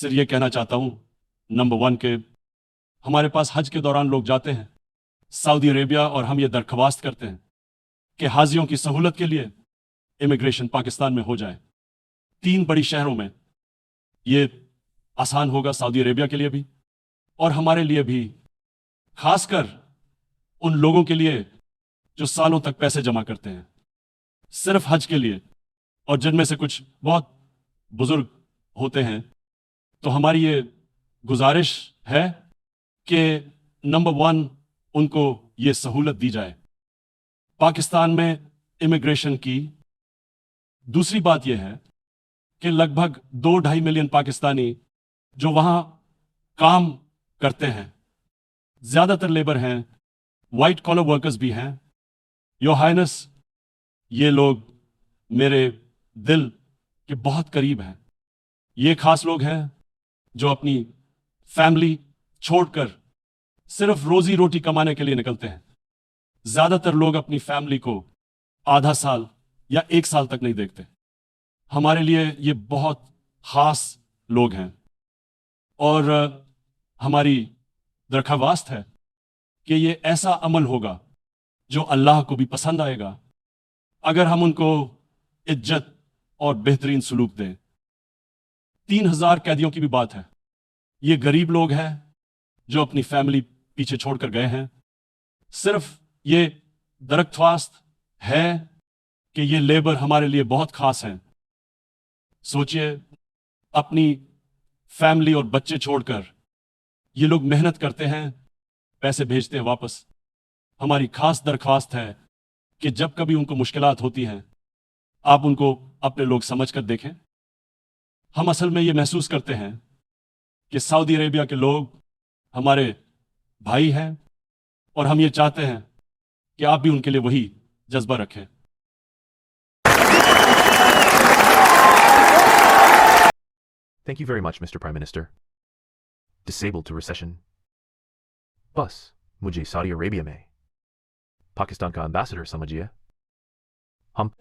सिर्फ ये कहना चाहता हूँ, नंबर वन के हमारे पास हज के दौरान लोग जाते हैं सऊदी अरेबिया, और हम ये दरख्वास्त करते हैं कि हाजियों की सहूलत के लिए इमिग्रेशन पाकिस्तान में हो जाए। 3 बड़ी शहरों में ये आसान होगा, सऊदी अरेबिया के लिए भी और हमारे लिए भी, खासकर उन लोगों के लिए जो सालों तक पैसे जमा करते हैं सिर्फ हज के लिए, और जिनमें से कुछ बहुत बुजुर्ग होते हैं। तो हमारी ये गुजारिश है कि नंबर वन उनको ये सहूलत दी जाए पाकिस्तान में इमिग्रेशन की। दूसरी बात यह है कि लगभग 2-2.5 मिलियन पाकिस्तानी जो वहां काम करते हैं, ज्यादातर लेबर हैं, वाइट कॉलर वर्कर्स भी हैं। योर हाइनेस, ये लोग मेरे दिल के बहुत करीब हैं। ये खास लोग हैं जो अपनी फैमिली छोड़कर सिर्फ रोजी रोटी कमाने के लिए निकलते हैं। ज्यादातर लोग अपनी फैमिली को आधा साल या 1 साल तक नहीं देखते। हमारे लिए ये बहुत खास लोग हैं, और हमारी दरख्वास्त है कि ये ऐसा अमल होगा जो अल्लाह को भी पसंद आएगा अगर हम उनको इज्जत और बेहतरीन सलूक दें। 3,000 कैदियों की भी बात है। ये गरीब लोग हैं जो अपनी फैमिली पीछे छोड़कर गए हैं। सिर्फ ये दरख्वास्त है कि ये लेबर हमारे लिए बहुत खास हैं। सोचिए, अपनी फैमिली और बच्चे छोड़कर ये लोग मेहनत करते हैं, पैसे भेजते हैं वापस। हमारी खास दरख्वास्त है कि जब कभी उनको मुश्किलात होती हैं, आप उनको अपने लोग समझकर देखें। हम असल में ये महसूस करते हैं कि सऊदी अरेबिया के लोग हमारे भाई हैं, और हम ये चाहते हैं कि आप भी उनके लिए वही जज्बा रखें। Thank you very much, Mr. Prime Minister. Disabled to recession. बस मुझे सऊदी अरेबिया में पाकिस्तान का एम्बेसडर समझिए। हम